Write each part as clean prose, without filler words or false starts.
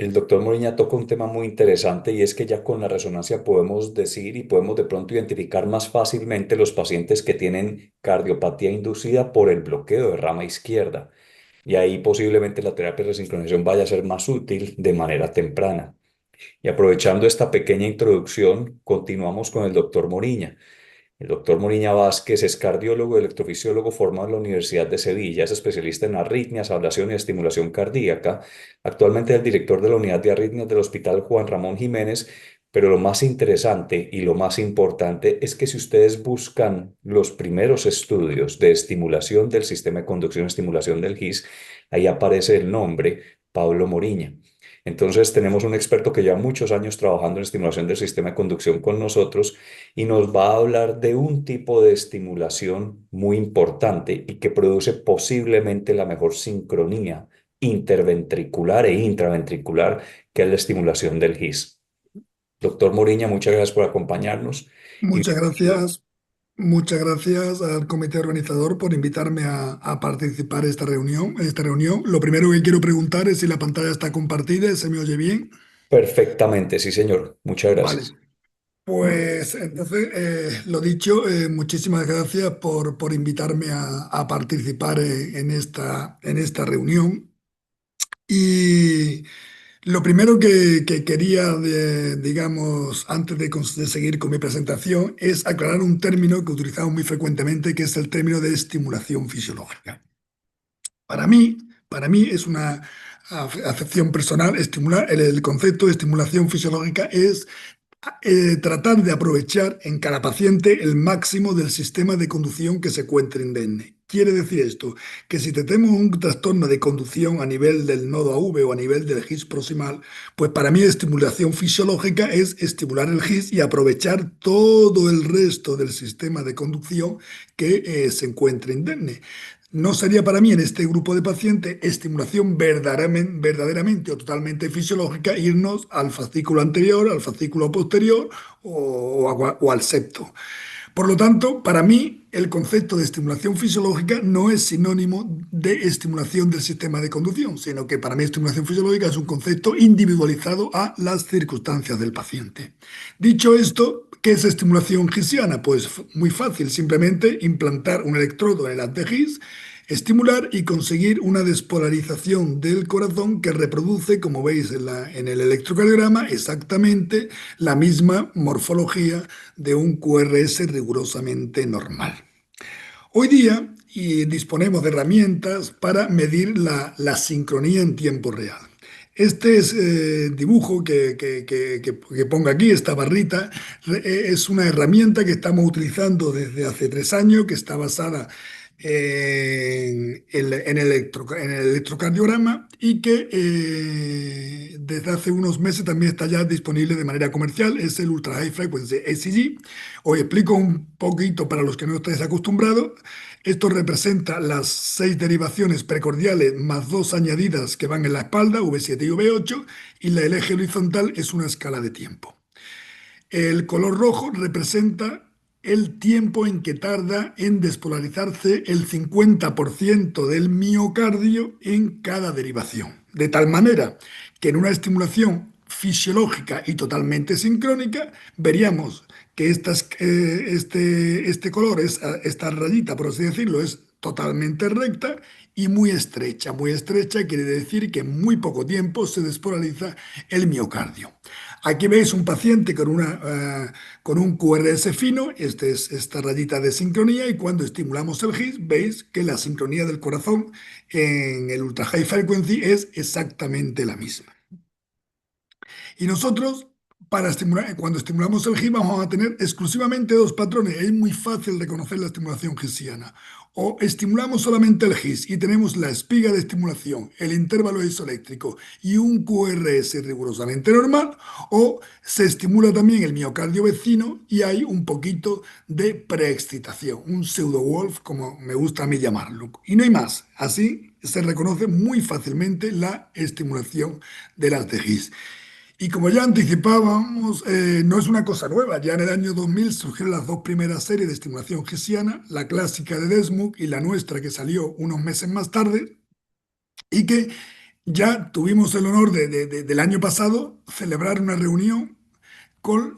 el doctor Moriña toca un tema muy interesante y es que ya con la resonancia podemos decir y podemos de pronto identificar más fácilmente los pacientes que tienen cardiopatía inducida por el bloqueo de rama izquierda. Y ahí posiblemente la terapia de resincronización vaya a ser más útil de manera temprana. Y aprovechando esta pequeña introducción, continuamos con el doctor Moriña. El doctor Moriña Vázquez es cardiólogo y electrofisiólogo formado en la Universidad de Sevilla. Es especialista en arritmias, ablación y estimulación cardíaca. Actualmente es el director de la unidad de arritmias del Hospital Juan Ramón Jiménez. Pero lo más interesante y lo más importante es que si ustedes buscan los primeros estudios de estimulación del sistema de conducción y estimulación del GIS, ahí aparece el nombre Pablo Moriña. Entonces tenemos un experto que lleva muchos años trabajando en estimulación del sistema de conducción con nosotros y nos va a hablar de un tipo de estimulación muy importante y que produce posiblemente la mejor sincronía interventricular e intraventricular, que es la estimulación del GIS. Doctor Moriña, muchas gracias por acompañarnos y Muchas bienvenido. gracias, muchas gracias al comité organizador por invitarme a participar en esta reunión. Lo primero que quiero preguntar es si la pantalla está compartida y se me oye bien. Perfectamente, sí, señor. Muchas Vale, gracias. pues entonces, lo dicho, muchísimas gracias por invitarme a participar en esta reunión. Y lo primero que quería, digamos, antes de seguir con mi presentación, es aclarar un término que utilizamos muy frecuentemente, que es el término de estimulación fisiológica. Para mí es una acepción personal. El concepto de estimulación fisiológica es tratar de aprovechar en cada paciente el máximo del sistema de conducción que se encuentre indemne. Quiere decir esto, que si tenemos un trastorno de conducción a nivel del nodo AV o a nivel del GIS proximal, pues para mí estimulación fisiológica es estimular el GIS y aprovechar todo el resto del sistema de conducción que se encuentre indemne. No sería para mí en este grupo de pacientes estimulación verdaderamente o totalmente fisiológica irnos al fascículo anterior, al fascículo posterior o al septo. Por lo tanto, para mí el concepto de estimulación fisiológica no es sinónimo de estimulación del sistema de conducción, sino que para mí estimulación fisiológica es un concepto individualizado a las circunstancias del paciente. Dicho esto, ¿qué es estimulación gisiana? Pues muy fácil, simplemente implantar un electrodo en el haz de Gis, estimular y conseguir una despolarización del corazón que reproduce, como veis en el electrocardiograma, exactamente la misma morfología de un QRS rigurosamente normal. Hoy día disponemos de herramientas para medir la sincronía en tiempo real. Este dibujo que pongo aquí, esta barrita, es una herramienta que estamos utilizando desde hace 3 años, que está basada en el electrocardiograma y que desde hace unos meses también está ya disponible de manera comercial. Es el Ultra High Frequency ECG. Os explico un poquito para los que no estáis acostumbrados. Esto representa las 6 derivaciones precordiales más 2 añadidas que van en la espalda, V7 y V8, y el eje horizontal es una escala de tiempo. El color rojo representa el tiempo en que tarda en despolarizarse el 50% del miocardio en cada derivación. De tal manera que en una estimulación fisiológica y totalmente sincrónica veríamos que este color, esta rayita, por así decirlo, es totalmente recta y muy estrecha quiere decir que en muy poco tiempo se despolariza el miocardio. Aquí veis un paciente con un QRS fino, esta rayita de sincronía, y cuando estimulamos el GIS, veis que la sincronía del corazón en el ultra high frequency es exactamente la misma. Y nosotros, cuando estimulamos el GIS, vamos a tener exclusivamente dos patrones. Es muy fácil reconocer la estimulación gisiana. O estimulamos solamente el GIS y tenemos la espiga de estimulación, el intervalo isoeléctrico y un QRS rigurosamente normal, o se estimula también el miocardio vecino y hay un poquito de preexcitación, un pseudo-wolf, como me gusta a mí llamarlo. Y no hay más. Así se reconoce muy fácilmente la estimulación de las de GIS. Y como ya anticipábamos, no es una cosa nueva. Ya en el año 2000 surgieron las dos primeras series de estimulación gesiana, la clásica de Desmuk y la nuestra que salió unos meses más tarde, y que ya tuvimos el honor del año pasado celebrar una reunión con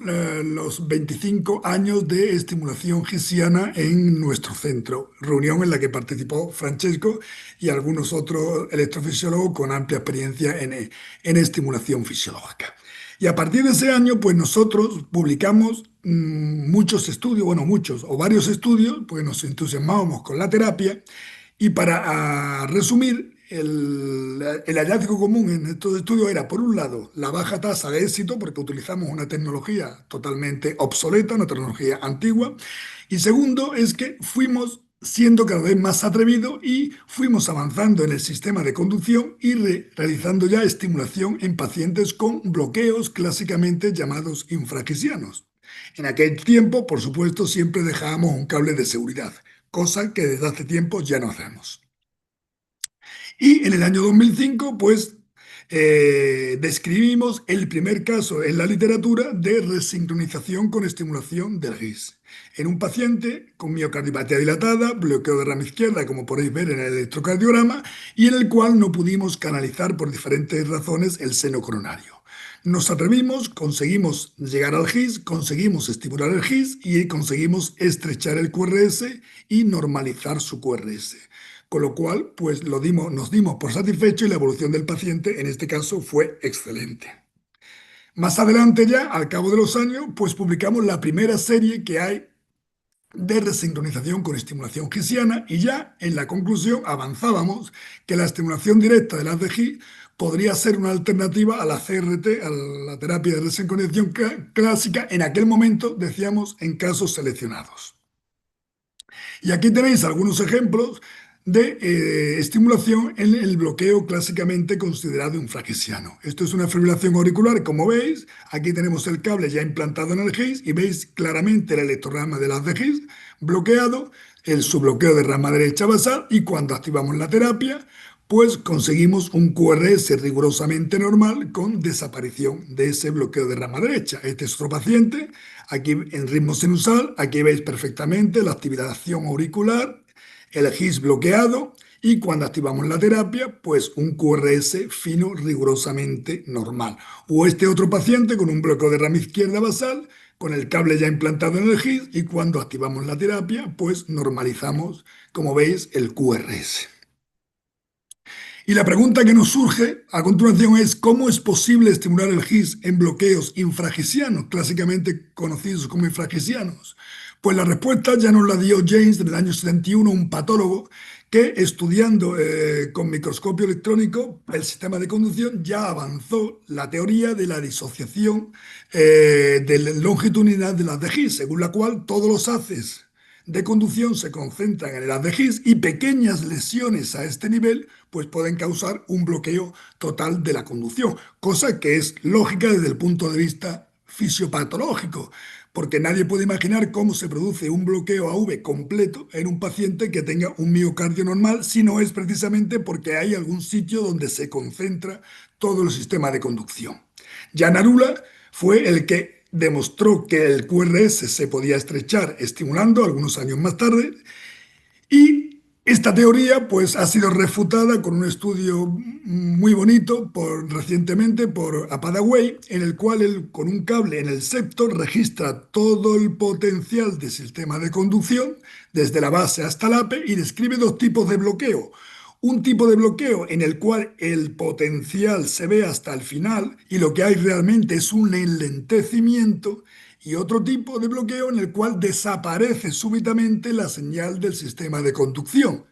los 25 años de estimulación gisiana en nuestro centro, reunión en la que participó Francesco y algunos otros electrofisiólogos con amplia experiencia en estimulación fisiológica. Y a partir de ese año, pues nosotros publicamos muchos estudios, bueno, muchos o varios estudios, pues nos entusiasmábamos con la terapia y para resumir, el hallazgo común en estos estudios era, por un lado, la baja tasa de éxito, porque utilizamos una tecnología totalmente obsoleta, una tecnología antigua, y segundo, es que fuimos siendo cada vez más atrevidos y fuimos avanzando en el sistema de conducción y realizando ya estimulación en pacientes con bloqueos clásicamente llamados infragisianos. En aquel tiempo, por supuesto, siempre dejábamos un cable de seguridad, cosa que desde hace tiempo ya no hacemos. Y en el año 2005, pues, describimos el primer caso en la literatura de resincronización con estimulación del GIS. En un paciente con miocardiopatía dilatada, bloqueo de rama izquierda, como podéis ver en el electrocardiograma, y en el cual no pudimos canalizar por diferentes razones el seno coronario. Nos atrevimos, conseguimos llegar al GIS, conseguimos estimular el GIS y conseguimos estrechar el QRS y normalizar su QRS. Con lo cual, pues nos dimos por satisfecho y la evolución del paciente en este caso fue excelente. Más adelante ya, al cabo de los años, pues publicamos la primera serie que hay de resincronización con estimulación gisiana y ya en la conclusión avanzábamos que la estimulación directa de las de GIS podría ser una alternativa a la CRT, a la terapia de resincronización clásica, en aquel momento, decíamos, en casos seleccionados. Y aquí tenéis algunos ejemplos de estimulación en el bloqueo clásicamente considerado infragisiano. Esto es una fibrilación auricular, como veis. Aquí tenemos el cable ya implantado en el GIS y veis claramente el electrograma de las de GIS bloqueado, el subbloqueo de rama derecha basal y cuando activamos la terapia, pues conseguimos un QRS rigurosamente normal con desaparición de ese bloqueo de rama derecha. Este es otro paciente, aquí en ritmo sinusal, aquí veis perfectamente la activación auricular, el GIS bloqueado y cuando activamos la terapia, pues un QRS fino rigurosamente normal. O este otro paciente con un bloqueo de rama izquierda basal, con el cable ya implantado en el GIS y cuando activamos la terapia, pues normalizamos, como veis, el QRS. Y la pregunta que nos surge a continuación es ¿cómo es posible estimular el GIS en bloqueos infragisianos, clásicamente conocidos como infragisianos? Pues la respuesta ya nos la dio James en el año 71, un patólogo que estudiando con microscopio electrónico el sistema de conducción ya avanzó la teoría de la disociación longitudinal de las de GIS, según la cual todos los haces de conducción se concentran en el haz de His y pequeñas lesiones a este nivel pues pueden causar un bloqueo total de la conducción, cosa que es lógica desde el punto de vista fisiopatológico, porque nadie puede imaginar cómo se produce un bloqueo AV completo en un paciente que tenga un miocardio normal si no es precisamente porque hay algún sitio donde se concentra todo el sistema de conducción. Jan Arula fue el que demostró que el QRS se podía estrechar estimulando algunos años más tarde y esta teoría pues ha sido refutada con un estudio muy bonito recientemente por Apadaway en el cual él con un cable en el septo registra todo el potencial del sistema de conducción desde la base hasta el ape y describe dos tipos de bloqueo. Un tipo de bloqueo en el cual el potencial se ve hasta el final y lo que hay realmente es un enlentecimiento y otro tipo de bloqueo en el cual desaparece súbitamente la señal del sistema de conducción.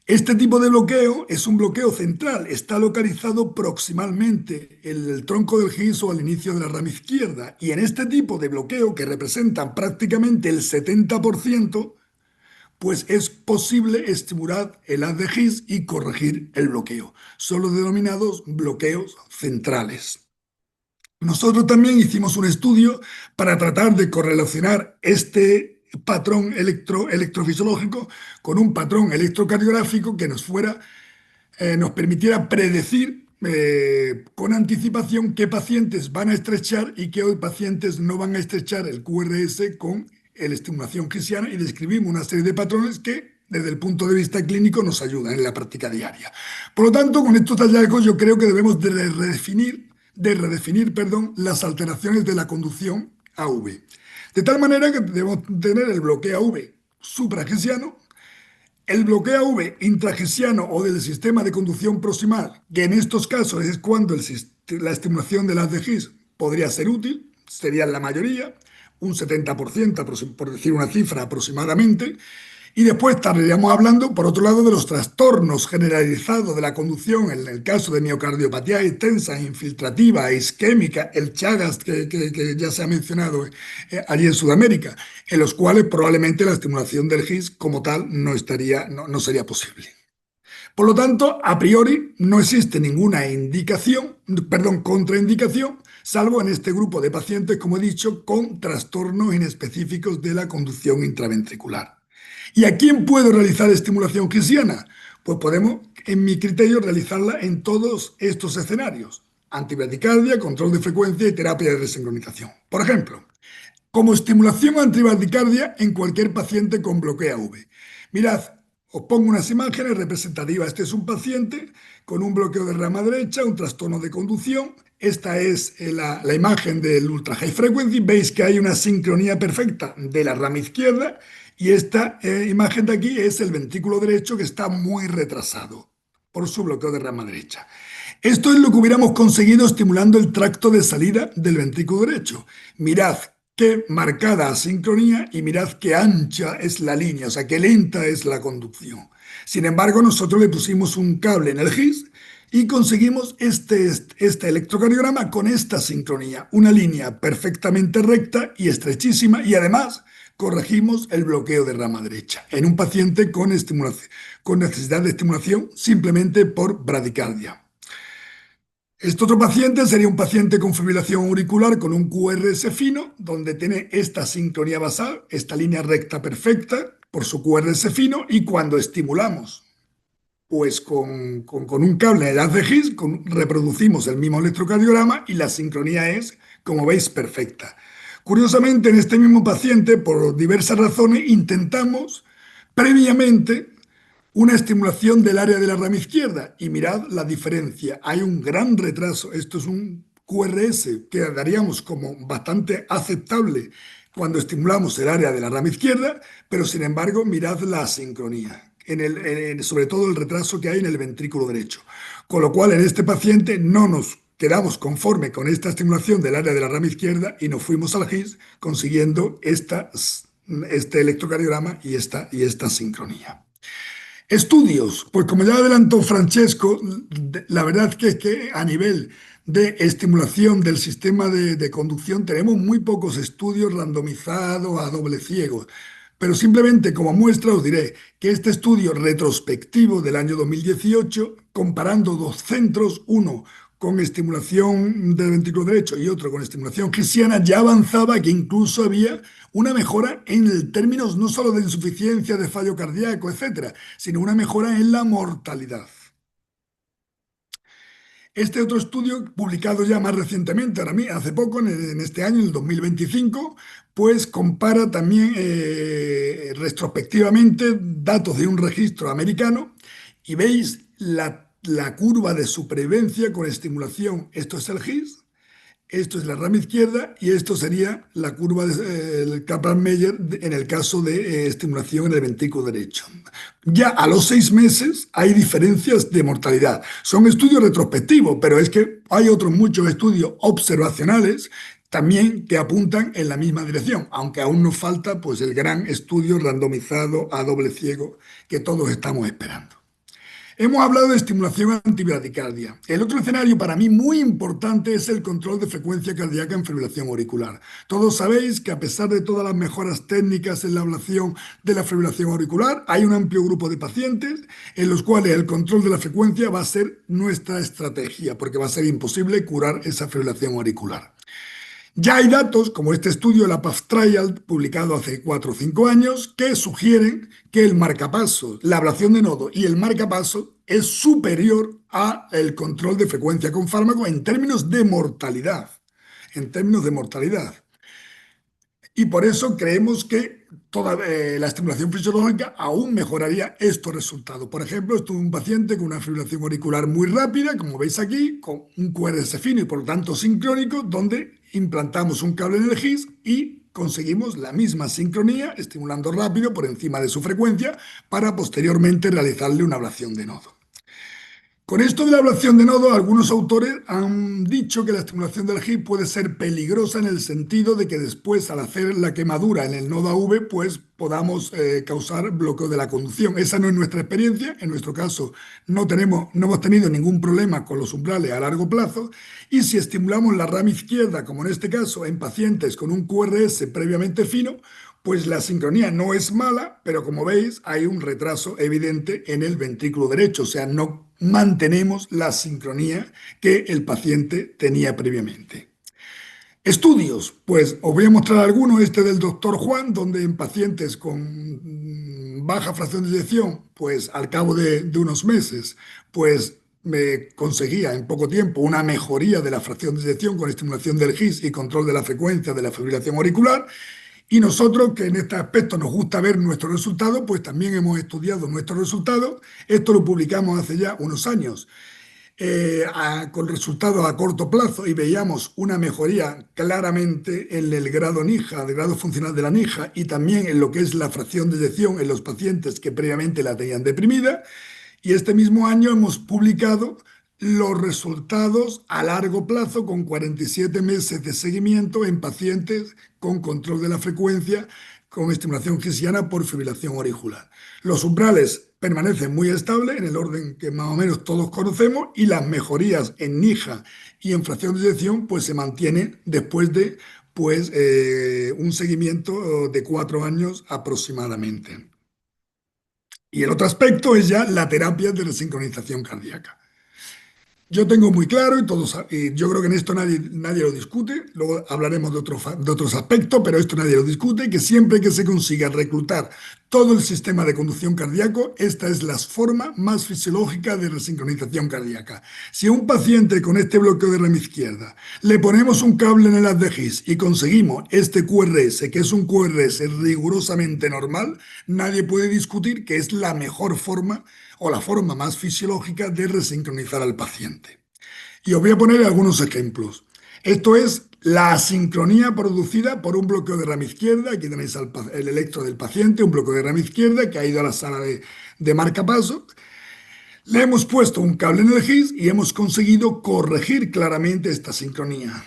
Este tipo de bloqueo es un bloqueo central, está localizado proximalmente en el tronco del GIS o al inicio de la rama izquierda y en este tipo de bloqueo que representan prácticamente el 70%, pues es posible estimular el haz de His y corregir el bloqueo. Son los denominados bloqueos centrales. Nosotros también hicimos un estudio para tratar de correlacionar este patrón electrofisiológico con un patrón electrocardiográfico que nos permitiera predecir con anticipación qué pacientes van a estrechar y qué pacientes no van a estrechar el QRS con la estimulación gisiana y describimos una serie de patrones que desde el punto de vista clínico nos ayudan en la práctica diaria. Por lo tanto, con estos hallazgos yo creo que debemos de redefinir, perdón, las alteraciones de la conducción AV. De tal manera que debemos tener el bloqueo AV supragesiano, el bloqueo AV intragesiano o del sistema de conducción proximal, que en estos casos es cuando la estimulación de las de His podría ser útil, serían la mayoría, un 70%, por decir una cifra aproximadamente, y después estaríamos hablando, por otro lado, de los trastornos generalizados de la conducción, en el caso de miocardiopatía extensa, infiltrativa, isquémica, el Chagas, que ya se ha mencionado allí en Sudamérica, en los cuales probablemente la estimulación del GIS como tal no sería posible. Por lo tanto, a priori no existe ninguna contraindicación, salvo en este grupo de pacientes, como he dicho, con trastornos inespecíficos de la conducción intraventricular. ¿Y a quién puedo realizar estimulación gisiana? Pues podemos, en mi criterio, realizarla en todos estos escenarios: antibradicardia, control de frecuencia y terapia de desincronización. Por ejemplo, como estimulación antibradicardia en cualquier paciente con bloqueo AV. Mirad, os pongo unas imágenes representativas. Este es un paciente con un bloqueo de rama derecha, un trastorno de conducción. Esta es la imagen del ultra high frequency. Veis que hay una sincronía perfecta de la rama izquierda y esta imagen de aquí es el ventrículo derecho, que está muy retrasado por su bloqueo de rama derecha. Esto es lo que hubiéramos conseguido estimulando el tracto de salida del ventrículo derecho. Mirad qué marcada asincronía y mirad qué ancha es la línea, o sea, qué lenta es la conducción. Sin embargo, nosotros le pusimos un cable en el GIS y conseguimos este electrocardiograma con esta sincronía, una línea perfectamente recta y estrechísima, y además corregimos el bloqueo de rama derecha en un paciente con necesidad de estimulación simplemente por bradicardia. Este otro paciente sería un paciente con fibrilación auricular con un QRS fino, donde tiene esta sincronía basal, esta línea recta perfecta por su QRS fino, y cuando estimulamos pues con un cable de haz de His, reproducimos el mismo electrocardiograma y la sincronía es, como veis, perfecta. Curiosamente, en este mismo paciente, por diversas razones, intentamos previamente una estimulación del área de la rama izquierda y mirad la diferencia. Hay un gran retraso. Esto es un QRS que daríamos como bastante aceptable cuando estimulamos el área de la rama izquierda, pero sin embargo mirad la asincronía, sobre todo el retraso que hay en el ventrículo derecho. Con lo cual en este paciente no nos quedamos conforme con esta estimulación del área de la rama izquierda y nos fuimos al GIS consiguiendo este electrocardiograma y esta sincronía. Estudios, pues como ya adelantó Francesco, la verdad es que a nivel de estimulación del sistema de conducción tenemos muy pocos estudios randomizados a doble ciego, pero simplemente como muestra os diré que este estudio retrospectivo del año 2018, comparando dos centros, uno con estimulación del ventrículo derecho y otro con estimulación gisiana, ya avanzaba que incluso había una mejora en términos no solo de insuficiencia, de fallo cardíaco, etcétera, sino una mejora en la mortalidad. Este otro estudio, publicado ya más recientemente, hace poco, en este año, en el 2025, pues compara también retrospectivamente datos de un registro americano y veis la curva de supervivencia con estimulación. Esto es el GIS, esto es la rama izquierda y esto sería la curva del Kaplan-Meier en el caso de estimulación en el ventrículo derecho. Ya a los 6 meses hay diferencias de mortalidad. Son estudios retrospectivos, pero es que hay otros muchos estudios observacionales también que apuntan en la misma dirección, aunque aún nos falta pues, el gran estudio randomizado a doble ciego que todos estamos esperando. Hemos hablado de estimulación antibradicardia. El otro escenario para mí muy importante es el control de frecuencia cardíaca en fibrilación auricular. Todos sabéis que a pesar de todas las mejoras técnicas en la ablación de la fibrilación auricular, hay un amplio grupo de pacientes en los cuales el control de la frecuencia va a ser nuestra estrategia, porque va a ser imposible curar esa fibrilación auricular. Ya hay datos, como este estudio de la PAF Trial, publicado hace 4 o 5 años, que sugieren que el marcapasos, la ablación de nodo y el marcapasos es superior al control de frecuencia con fármaco en términos de mortalidad. En términos de mortalidad. Y por eso creemos que toda la estimulación fisiológica aún mejoraría estos resultados. Por ejemplo, estuve un paciente con una fibrilación auricular muy rápida, como veis aquí, con un QRS fino y por lo tanto sincrónico, donde implantamos un cable en el GIS y conseguimos la misma sincronía, estimulando rápido por encima de su frecuencia, para posteriormente realizarle una ablación de nodo. Con esto de la ablación de nodo, algunos autores han dicho que la estimulación del GIS puede ser peligrosa en el sentido de que después, al hacer la quemadura en el nodo AV, pues podamos causar bloqueo de la conducción. Esa no es nuestra experiencia. En nuestro caso, no hemos tenido ningún problema con los umbrales a largo plazo. Y si estimulamos la rama izquierda, como en este caso, en pacientes con un QRS previamente fino, pues la sincronía no es mala, pero como veis hay un retraso evidente en el ventrículo derecho, o sea, no mantenemos la sincronía que el paciente tenía previamente. Estudios, pues os voy a mostrar alguno, este del doctor Juan, donde en pacientes con baja fracción de eyección, pues al cabo de unos meses, pues me conseguía en poco tiempo una mejoría de la fracción de eyección con estimulación del GIS y control de la frecuencia de la fibrilación auricular. Y nosotros, que en este aspecto nos gusta ver nuestros resultados, pues también hemos estudiado nuestros resultados. Esto lo publicamos hace ya unos años, con resultados a corto plazo, y veíamos una mejoría claramente en el grado NIJA, el grado funcional de la NIJA, y también en lo que es la fracción de eyección en los pacientes que previamente la tenían deprimida. Y este mismo año hemos publicado los resultados a largo plazo con 47 meses de seguimiento en pacientes con control de la frecuencia con estimulación gisiana por fibrilación auricular. Los umbrales permanecen muy estables en el orden que más o menos todos conocemos y las mejorías en NIJA y en fracción de eyección pues se mantienen después de un seguimiento de 4 años aproximadamente. Y el otro aspecto es ya la terapia de resincronización cardíaca. Yo tengo muy claro, y yo creo que en esto nadie lo discute, luego hablaremos de otros aspectos, pero esto nadie lo discute, que siempre que se consiga reclutar todo el sistema de conducción cardíaco, esta es la forma más fisiológica de resincronización cardíaca. Si a un paciente con este bloqueo de rama izquierda le ponemos un cable en el haz de GIS y conseguimos este QRS, que es un QRS rigurosamente normal, nadie puede discutir que es la mejor forma o la forma más fisiológica de resincronizar al paciente. Y os voy a poner algunos ejemplos. Esto es la asincronía producida por un bloqueo de rama izquierda. Aquí tenéis el electro del paciente, un bloqueo de rama izquierda que ha ido a la sala de marcapasos. Le hemos puesto un cable en el GIS y hemos conseguido corregir claramente esta sincronía.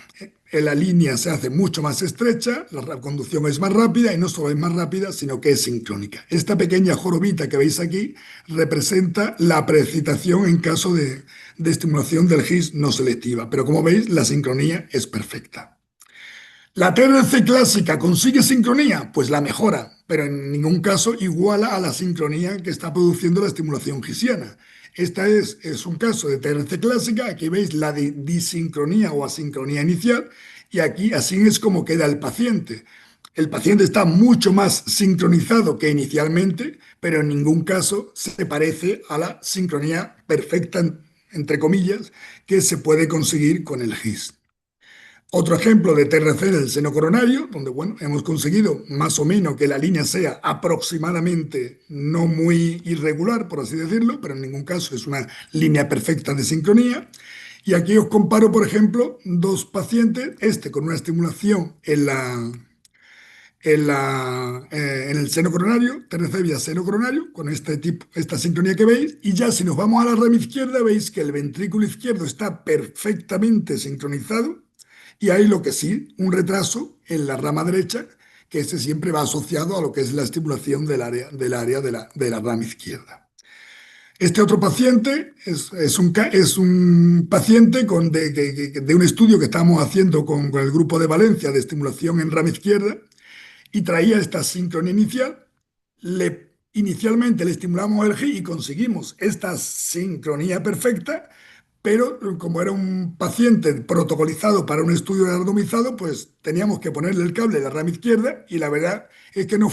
La línea se hace mucho más estrecha, la conducción es más rápida y no solo es más rápida, sino que es sincrónica. Esta pequeña jorobita que veis aquí representa la precitación en caso de estimulación del GIS no selectiva, pero como veis la sincronía es perfecta. ¿La TRC clásica consigue sincronía? Pues la mejora, pero en ningún caso iguala a la sincronía que está produciendo la estimulación gisiana. Esta es un caso de TRC clásica, aquí veis la de disincronía o asincronía inicial, y aquí así es como queda el paciente. El paciente está mucho más sincronizado que inicialmente, pero en ningún caso se parece a la sincronía perfecta, entre comillas, que se puede conseguir con el GIS. Otro ejemplo de TRC en el seno coronario, donde bueno, hemos conseguido más o menos que la línea sea aproximadamente no muy irregular, por así decirlo, pero en ningún caso es una línea perfecta de sincronía. Y aquí os comparo, por ejemplo, dos pacientes, este con una estimulación en el seno coronario, TRC vía seno coronario, con esta sincronía que veis, y ya si nos vamos a la rama izquierda, veis que el ventrículo izquierdo está perfectamente sincronizado, y hay lo que sí, un retraso en la rama derecha, que ese siempre va asociado a lo que es la estimulación del área de la rama izquierda. Este otro paciente es un paciente de un estudio que estamos haciendo con el grupo de Valencia de estimulación en rama izquierda, y traía esta sincronía inicial. Inicialmente le estimulamos el GI y conseguimos esta sincronía perfecta, pero como era un paciente protocolizado para un estudio randomizado, pues teníamos que ponerle el cable de la rama izquierda, y la verdad es que no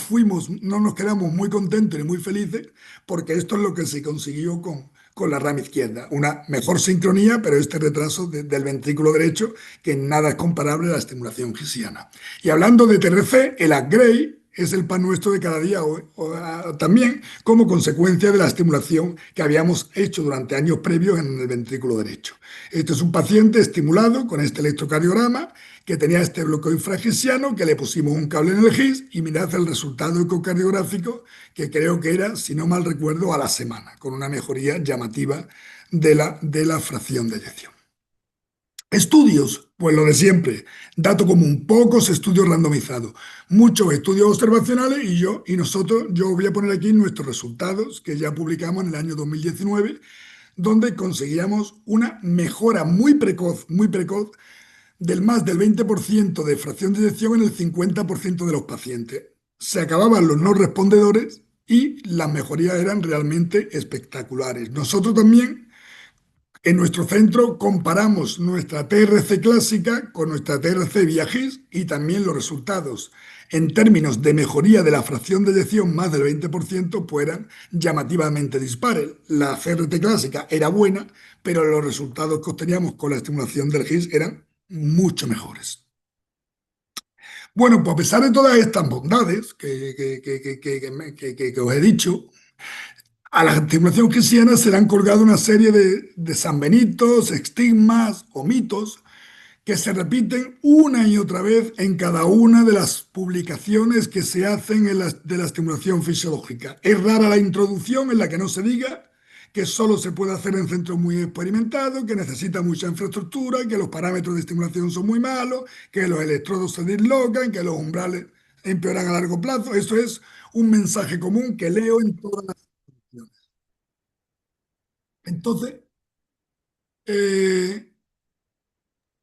nos quedamos muy contentos y muy felices, porque esto es lo que se consiguió con la rama izquierda. Una mejor sincronía, pero este retraso del ventrículo derecho, que en nada es comparable a la estimulación gisiana. Y hablando de TRC, el Upgrade, es el pan nuestro de cada día también como consecuencia de la estimulación que habíamos hecho durante años previos en el ventrículo derecho. Este es un paciente estimulado con este electrocardiograma que tenía este bloqueo infragisiano, que le pusimos un cable en el GIS y mirad el resultado ecocardiográfico que creo que era, si no mal recuerdo, a la semana, con una mejoría llamativa de la fracción de eyección. Estudios, pues lo de siempre. Dato común, pocos estudios randomizados, muchos estudios observacionales yo voy a poner aquí nuestros resultados que ya publicamos en el año 2019, donde conseguíamos una mejora muy precoz del más del 20% de fracción de eyección en el 50% de los pacientes. Se acababan los no respondedores y las mejorías eran realmente espectaculares. Nosotros también en nuestro centro comparamos nuestra TRC clásica con nuestra TRC vía GIS y también los resultados en términos de mejoría de la fracción de eyección más del 20% pues eran llamativamente dispares. La CRT clásica era buena, pero los resultados que obteníamos con la estimulación del GIS eran mucho mejores. Bueno, pues a pesar de todas estas bondades que os he dicho, a la estimulación cristiana se le han colgado una serie de sanbenitos, estigmas o mitos que se repiten una y otra vez en cada una de las publicaciones que se hacen de la estimulación fisiológica. Es rara la introducción en la que no se diga que solo se puede hacer en centros muy experimentados, que necesita mucha infraestructura, que los parámetros de estimulación son muy malos, que los electrodos se dislocan, que los umbrales empeoran a largo plazo. Eso es un mensaje común que leo en todas las publicaciones. Entonces, eh,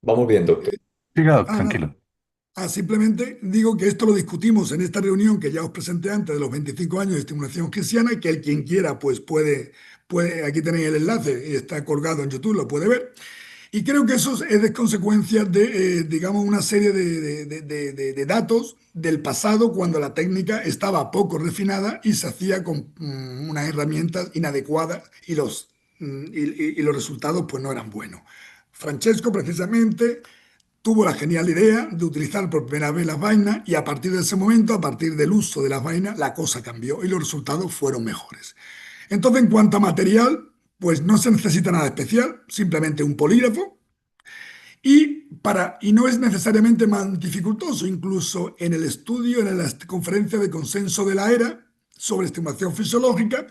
Vamos bien, doctor. Siga, ah, no. tranquilo. Simplemente digo que esto lo discutimos en esta reunión que ya os presenté antes de los 25 años de estimulación cristiana, que el quien quiera pues aquí tenéis el enlace, está colgado en YouTube, lo puede ver. Y creo que eso es de consecuencia de, digamos, una serie de datos del pasado cuando la técnica estaba poco refinada y se hacía con unas herramientas inadecuadas y los resultados pues no eran buenos. Francesco precisamente tuvo la genial idea de utilizar por primera vez las vainas y a partir de ese momento, a partir del uso de las vainas, la cosa cambió y los resultados fueron mejores. Entonces, en cuanto a material, pues no se necesita nada especial, simplemente un polígrafo y no es necesariamente más dificultoso. Incluso en el estudio, en la conferencia de consenso de la ERA sobre estimulación fisiológica,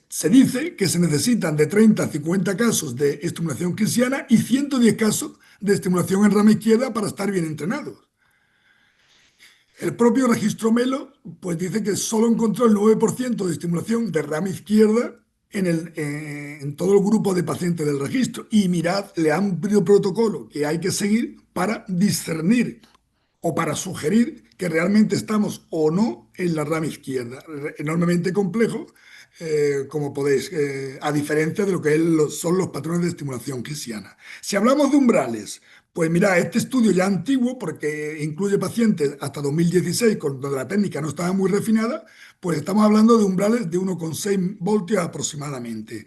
se dice que se necesitan de 30 a 50 casos de estimulación cristiana y 110 casos de estimulación en rama izquierda para estar bien entrenados. El propio registro Melo pues dice que solo encontró el 9% de estimulación de rama izquierda en todo el grupo de pacientes del registro. Y mirad el amplio protocolo que hay que seguir para discernir o para sugerir que realmente estamos o no en la rama izquierda. Enormemente complejo, como podéis, a diferencia de lo que son los patrones de estimulación cristiana. Si hablamos de umbrales, pues mira, este estudio ya antiguo, porque incluye pacientes hasta 2016, donde la técnica no estaba muy refinada, pues estamos hablando de umbrales de 1,6 voltios aproximadamente.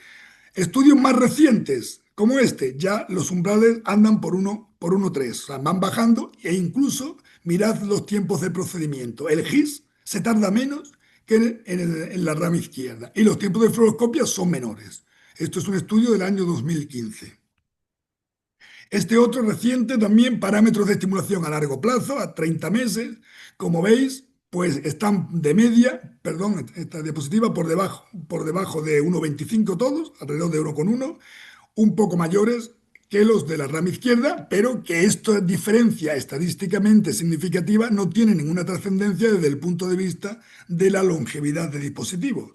Estudios más recientes, como este, ya los umbrales andan por 1,3, o sea, van bajando e incluso mirad los tiempos de procedimiento. El GIS se tarda menos que en la rama izquierda y los tiempos de fluoroscopia son menores. Esto es un estudio del año 2015. Este otro reciente también, parámetros de estimulación a largo plazo, a 30 meses. Como veis, pues están de media, perdón, esta diapositiva por debajo de 1,25 todos, alrededor de 1,1, un poco mayores que los de la rama izquierda, pero que esta diferencia estadísticamente significativa no tiene ninguna trascendencia desde el punto de vista de la longevidad de dispositivos.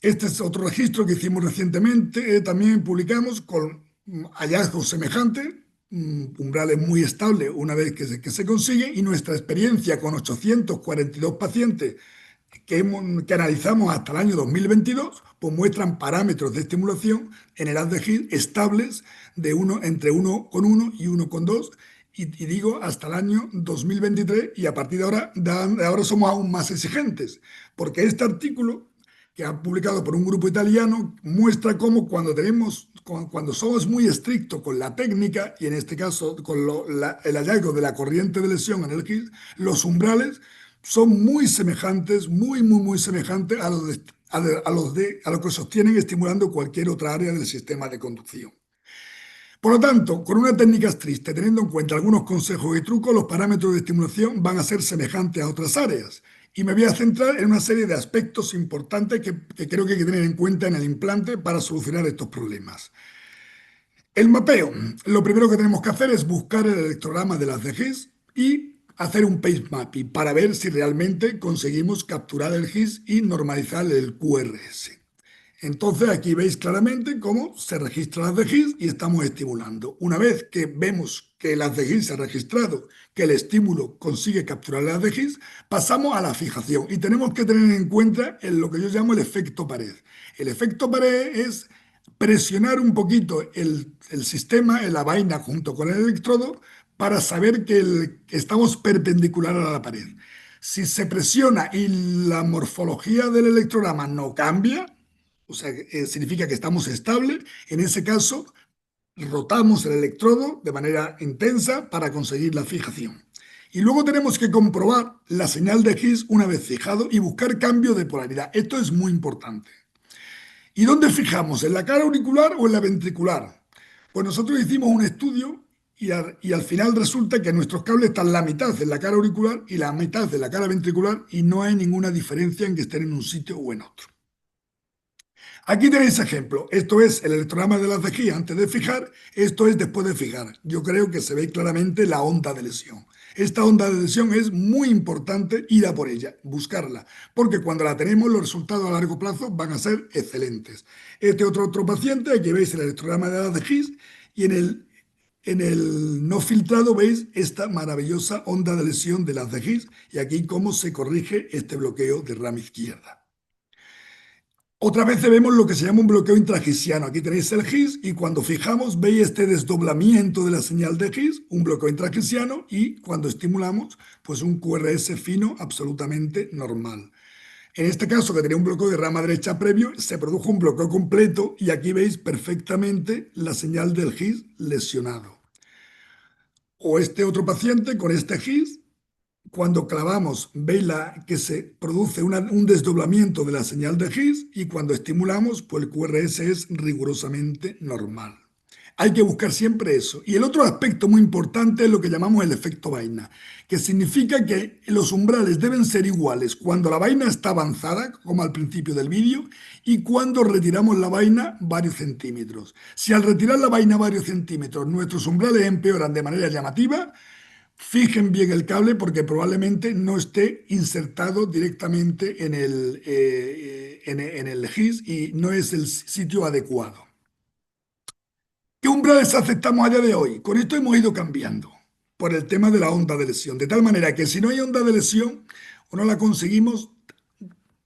Este es otro registro que hicimos recientemente, también publicamos con hallazgos semejantes, umbrales muy estables una vez que se consigue, y nuestra experiencia con 842 pacientes que analizamos hasta el año 2022, pues muestran parámetros de estimulación en el haz de Hill estables entre 1,1 y 1,2, y digo hasta el año 2023, y a partir de ahora somos aún más exigentes, porque este artículo que ha publicado por un grupo italiano, muestra cómo cuando somos muy estrictos con la técnica, y en este caso con el hallazgo de la corriente de lesión en el GIS, los umbrales son muy semejantes, muy semejantes a los a lo que sostienen estimulando cualquier otra área del sistema de conducción. Por lo tanto, con una técnica triste, teniendo en cuenta algunos consejos y trucos, los parámetros de estimulación van a ser semejantes a otras áreas. Y me voy a centrar en una serie de aspectos importantes que creo que hay que tener en cuenta en el implante para solucionar estos problemas. El mapeo. Lo primero que tenemos que hacer es buscar el electrograma de las de Higgs y hacer un pace mapping para ver si realmente conseguimos capturar el Higgs y normalizar el QRS. Entonces aquí veis claramente cómo se registra las de Higgs y estamos estimulando. Una vez que vemos que las de Higgs se ha registrado, que el estímulo consigue capturar las de Higgs, pasamos a la fijación y tenemos que tener en cuenta lo que yo llamo el efecto pared. El efecto pared es presionar un poquito el sistema en la vaina junto con el electrodo para saber que estamos perpendicular a la pared. Si se presiona y la morfología del electrograma no cambia, o sea, significa que estamos estables, en ese caso rotamos el electrodo de manera intensa para conseguir la fijación. Y luego tenemos que comprobar la señal de Higgs una vez fijado y buscar cambio de polaridad. Esto es muy importante. ¿Y dónde fijamos? ¿En la cara auricular o en la ventricular? Pues nosotros hicimos un estudio y al final resulta que nuestros cables están la mitad en la cara auricular y la mitad en la cara ventricular y no hay ninguna diferencia en que estén en un sitio o en otro. Aquí tenéis ejemplo. Esto es el electrograma de la cejilla antes de fijar, esto es después de fijar. Yo creo que se ve claramente la onda de lesión. Esta onda de lesión es muy importante ir a por ella, buscarla, porque cuando la tenemos los resultados a largo plazo van a ser excelentes. Este otro paciente, aquí veis el electrograma de la Higgs y en el no filtrado veis esta maravillosa onda de lesión de la Higgs y aquí cómo se corrige este bloqueo de rama izquierda. Otra vez vemos lo que se llama un bloqueo intrahigsiano. Aquí tenéis el Higgs y cuando fijamos veis este desdoblamiento de la señal de Higgs, un bloqueo intrahigsiano y cuando estimulamos, pues un QRS fino absolutamente normal. En este caso, que tenía un bloqueo de rama derecha previo, se produjo un bloqueo completo y aquí veis perfectamente la señal del Higgs lesionado. O este otro paciente con este Higgs cuando clavamos, veis que se produce un desdoblamiento de la señal de Higgs y cuando estimulamos, pues el QRS es rigurosamente normal. Hay que buscar siempre eso. Y el otro aspecto muy importante es lo que llamamos el efecto vaina, que significa que los umbrales deben ser iguales cuando la vaina está avanzada, como al principio del vídeo, y cuando retiramos la vaina varios centímetros. Si al retirar la vaina varios centímetros nuestros umbrales empeoran de manera llamativa, fijen bien el cable porque probablemente no esté insertado directamente en el Higgs y no es el sitio adecuado. ¿Qué umbrales aceptamos a día de hoy? Con esto hemos ido cambiando por el tema de la onda de lesión, de tal manera que si no hay onda de lesión o no la conseguimos,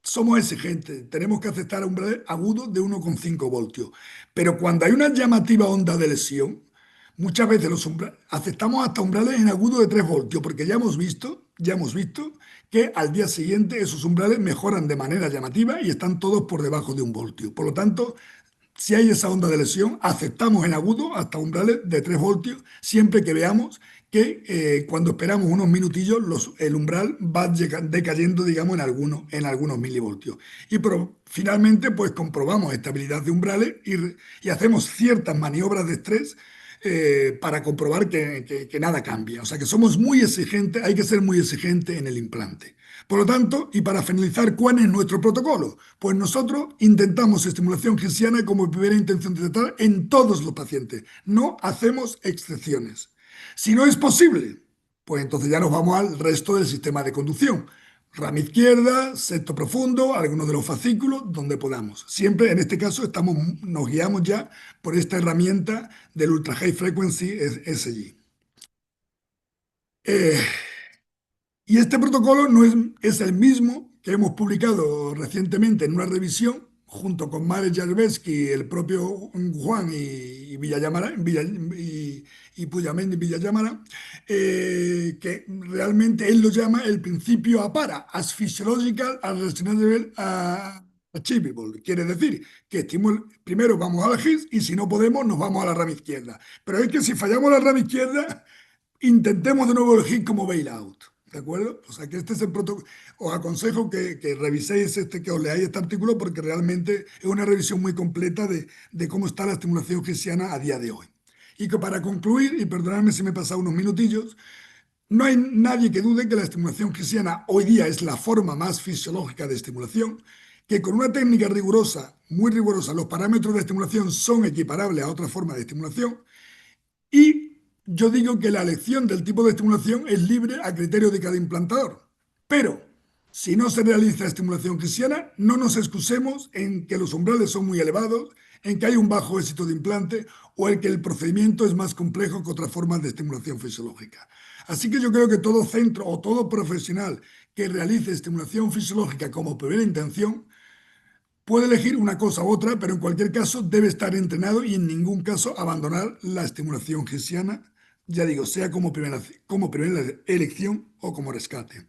somos exigentes, tenemos que aceptar umbrales agudos de 1,5 voltios. Pero cuando hay una llamativa onda de lesión, muchas veces aceptamos hasta umbrales en agudo de 3 voltios, porque ya hemos visto que al día siguiente esos umbrales mejoran de manera llamativa y están todos por debajo de 1 voltio. Por lo tanto, si hay esa onda de lesión, aceptamos en agudo hasta umbrales de 3 voltios, siempre que veamos que cuando esperamos unos minutillos el umbral va decayendo, digamos, en algunos milivoltios. Pero finalmente, pues comprobamos estabilidad de umbrales y hacemos ciertas maniobras de estrés para comprobar que nada cambia. O sea que somos muy exigentes, hay que ser muy exigentes en el implante. Por lo tanto, y para finalizar, ¿cuál es nuestro protocolo? Pues nosotros intentamos estimulación higsiana como primera intención de tratar en todos los pacientes. No hacemos excepciones. Si no es posible, pues entonces ya nos vamos al resto del sistema de conducción. Rama izquierda, septo profundo, algunos de los fascículos, donde podamos. Siempre en este caso nos guiamos ya por esta herramienta del Ultra High Frequency SG. Y este protocolo no es el mismo que hemos publicado recientemente en una revisión junto con Marek Jarveski, el propio Juan y Villallamara, y Puyamendi Villallamara, que realmente él lo llama el principio APARA, as physiological as reasonable achievable. Quiere decir que primero vamos a la Higgs y si no podemos nos vamos a la rama izquierda. Pero es que si fallamos la rama izquierda, intentemos de nuevo el Higgs como bailout. ¿De acuerdo? O sea que este es el protocolo. Os aconsejo que reviséis que os leáis este artículo porque realmente es una revisión muy completa de cómo está la estimulación gaussiana a día de hoy. Y que para concluir, y perdonadme si me he pasado unos minutillos, no hay nadie que dude que la estimulación gaussiana hoy día es la forma más fisiológica de estimulación, que con una técnica rigurosa, muy rigurosa, los parámetros de estimulación son equiparables a otra forma de estimulación y yo digo que la elección del tipo de estimulación es libre a criterio de cada implantador. Pero si no se realiza estimulación cristiana, no nos excusemos en que los umbrales son muy elevados, en que hay un bajo éxito de implante o en que el procedimiento es más complejo que otras formas de estimulación fisiológica. Así que yo creo que todo centro o todo profesional que realice estimulación fisiológica como primera intención puede elegir una cosa u otra, pero en cualquier caso debe estar entrenado y en ningún caso abandonar la estimulación gesiana, ya digo, sea como primera elección o como rescate.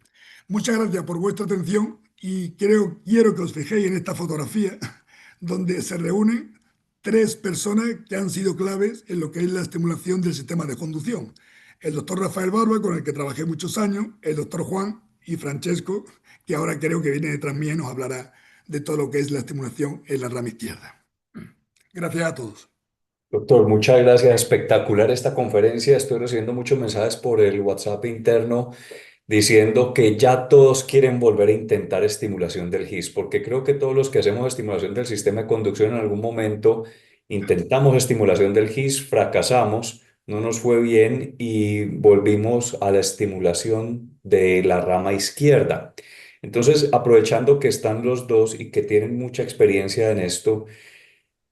Muchas gracias por vuestra atención y quiero que os fijéis en esta fotografía donde se reúnen tres personas que han sido claves en lo que es la estimulación del sistema de conducción. El doctor Rafael Barba, con el que trabajé muchos años, el doctor Juan y Francesco, que ahora creo que viene detrás mía y nos hablará de todo lo que es la estimulación en la rama izquierda. Gracias a todos. Doctor, muchas gracias. Espectacular esta conferencia. Estoy recibiendo muchos mensajes por el WhatsApp interno diciendo que ya todos quieren volver a intentar estimulación del GIS, porque creo que todos los que hacemos estimulación del sistema de conducción en algún momento intentamos estimulación del GIS, fracasamos, no nos fue bien y volvimos a la estimulación de la rama izquierda. Entonces, aprovechando que están los dos y que tienen mucha experiencia en esto,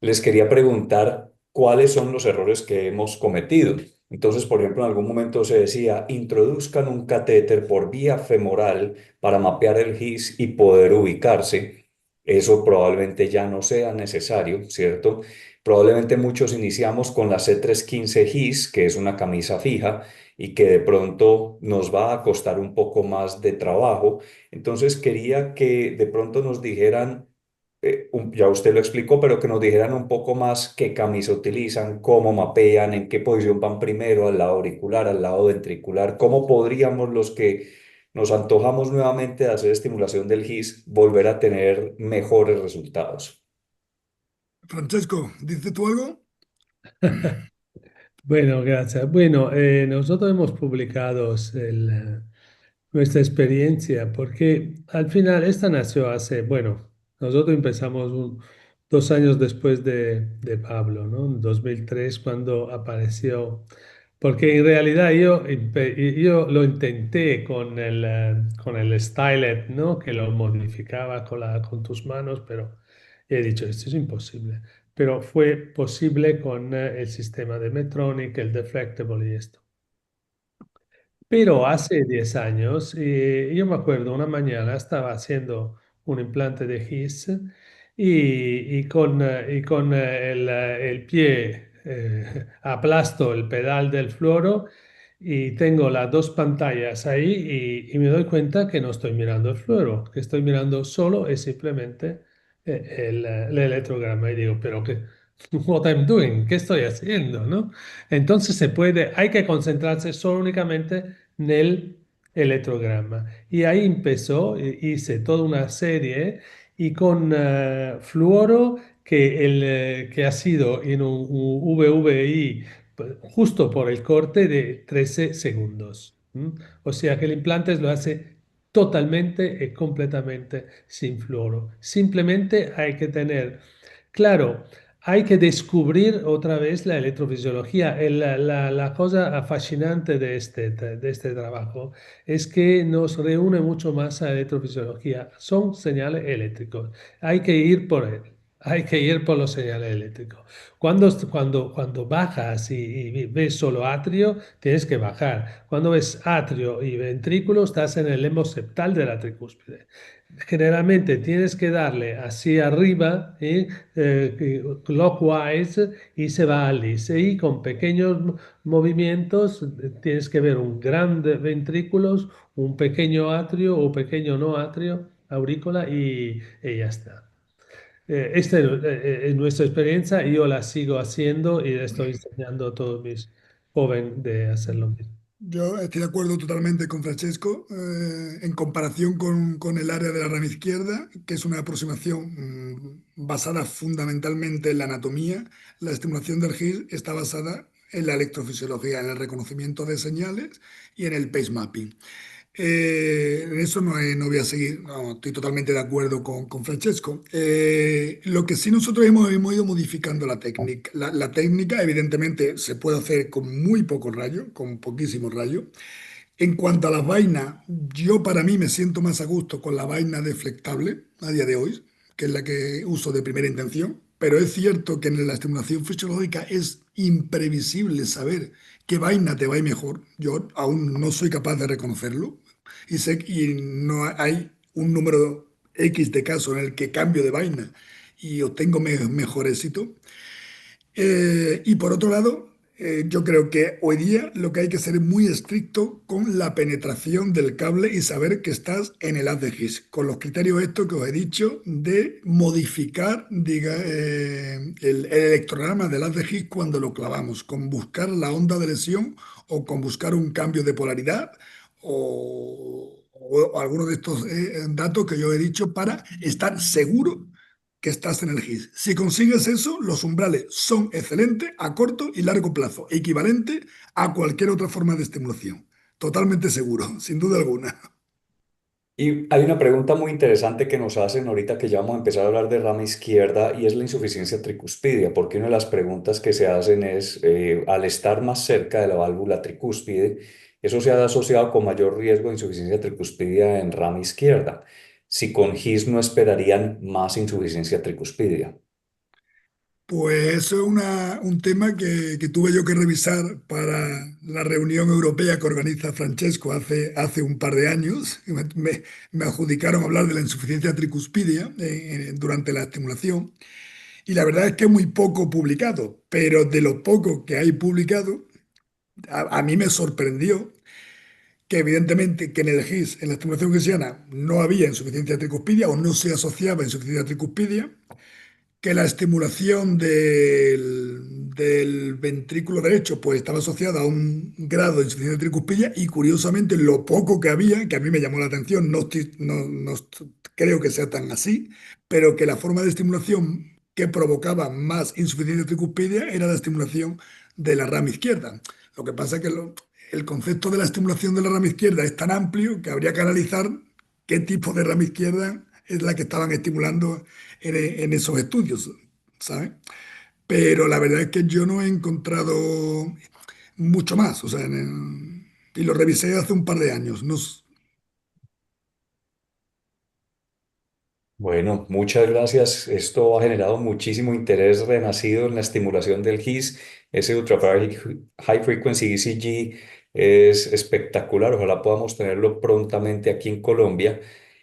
les quería preguntar cuáles son los errores que hemos cometido. Entonces, por ejemplo, en algún momento se decía, introduzcan un catéter por vía femoral para mapear el GIS y poder ubicarse. Eso probablemente ya no sea necesario, ¿cierto? Probablemente muchos iniciamos con la C315 GIS, que es una camisa fija y que de pronto nos va a costar un poco más de trabajo. Entonces, quería que de pronto nos dijeran ya usted lo explicó, pero que nos dijeran un poco más qué camisa utilizan, cómo mapean, en qué posición van primero, al lado auricular, al lado ventricular, cómo podríamos los que nos antojamos nuevamente de hacer estimulación del GIS volver a tener mejores resultados. Francesco, ¿dices tú algo? Bueno, gracias. Bueno, nosotros hemos publicado nuestra experiencia porque al final esta nació hace, bueno, nosotros empezamos 2 años después de Pablo, ¿no? En 2003 cuando apareció, porque en realidad yo lo intenté con el stylet, ¿no? Que lo modificaba con tus manos, pero he dicho, esto es imposible. Pero fue posible con el sistema de Medtronic, el Deflectable y esto. Pero hace 10 años, yo me acuerdo, una mañana estaba haciendo un implante de GIS y con el pie aplasto el pedal del fluoro y tengo las dos pantallas ahí y me doy cuenta que no estoy mirando el fluoro, que estoy mirando solo y simplemente el electrograma y digo, pero qué, what I'm doing, ¿qué estoy haciendo? ¿No? Entonces hay que concentrarse solo únicamente en el electrograma. Y ahí empezó, hice toda una serie y con fluoro que ha sido en un VVI justo por el corte de 13 segundos. ¿M? O sea que el implante lo hace totalmente y completamente sin fluoro. Simplemente hay que tener claro, hay que descubrir otra vez la electrofisiología. La cosa fascinante de este trabajo es que nos reúne mucho más a la electrofisiología. Son señales eléctricos. Hay que ir por él. Hay que ir por los señales eléctricos. Cuando bajas y ves solo atrio, tienes que bajar. Cuando ves atrio y ventrículo, estás en el lembo septal de la tricúspide. Generalmente tienes que darle así arriba, clockwise, y se va a alice. Y con pequeños movimientos tienes que ver un gran ventrículos, un pequeño atrio o pequeño no atrio, aurícula y ya está. Esta es nuestra experiencia y yo la sigo haciendo y le estoy enseñando a todos mis jóvenes de hacerlo mismo. Yo estoy de acuerdo totalmente con Francesco en comparación con el área de la rama izquierda, que es una aproximación basada fundamentalmente en la anatomía. La estimulación del GIS está basada en la electrofisiología, en el reconocimiento de señales y en el pace mapping. En eso no voy a seguir, no, estoy totalmente de acuerdo con Francesco. Lo que sí nosotros hemos ido modificando la técnica. La técnica, evidentemente, se puede hacer con muy poco rayo, con poquísimo rayo. En cuanto a las vainas, yo para mí me siento más a gusto con la vaina deflectable a día de hoy, que es la que uso de primera intención. Pero es cierto que en la estimulación fisiológica es imprevisible saber qué vaina te va a ir mejor. Yo aún no soy capaz de reconocerlo y sé y no hay un número X de casos en el que cambio de vaina y obtengo mejor éxito. Y por otro lado, yo creo que hoy día lo que hay que ser es muy estricto con la penetración del cable y saber que estás en el haz de Higgs, con los criterios estos que os he dicho de modificar el electrograma del haz de Higgs cuando lo clavamos, con buscar la onda de lesión o con buscar un cambio de polaridad o alguno de estos datos que yo he dicho para estar seguro que estás en el GIS. Si consigues eso, los umbrales son excelentes a corto y largo plazo, equivalente a cualquier otra forma de estimulación. Totalmente seguro, sin duda alguna. Y hay una pregunta muy interesante que nos hacen ahorita que ya vamos a empezar a hablar de rama izquierda y es la insuficiencia tricuspidia, porque una de las preguntas que se hacen es, al estar más cerca de la válvula tricúspide, eso se ha asociado con mayor riesgo de insuficiencia tricuspidia en rama izquierda. Si con GIS no esperarían más insuficiencia tricuspidia. Pues eso es un tema que tuve yo que revisar para la reunión europea que organiza Francesco hace un par de años. Me adjudicaron hablar de la insuficiencia tricuspidia durante la estimulación. Y la verdad es que es muy poco publicado, pero de lo poco que hay publicado, a mí me sorprendió que evidentemente que en el GIS, en la estimulación gaussiana, no había insuficiencia tricuspidia o no se asociaba insuficiencia tricuspidia, que la estimulación del ventrículo derecho pues estaba asociada a un grado de insuficiencia tricuspidia y curiosamente lo poco que había, que a mí me llamó la atención, no creo que sea tan así, pero que la forma de estimulación que provocaba más insuficiencia tricuspidia era la estimulación de la rama izquierda. Lo que pasa es que el concepto de la estimulación de la rama izquierda es tan amplio que habría que analizar qué tipo de rama izquierda es la que estaban estimulando en esos estudios, ¿sabes? Pero la verdad es que yo no he encontrado mucho más, o sea, y lo revisé hace un par de años. No, Bueno, muchas gracias. Esto ha generado muchísimo interés renacido en la estimulación del GIS. Ese High Frequency ECG es espectacular. Ojalá podamos tenerlo prontamente aquí en Colombia.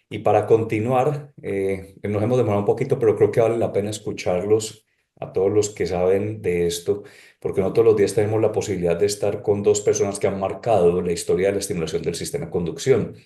Y para continuar, nos hemos demorado un poquito, pero creo que vale la pena escucharlos a todos los que saben de esto, porque no todos los días tenemos la posibilidad de estar con dos personas que han marcado la historia de la estimulación del sistema de conducción.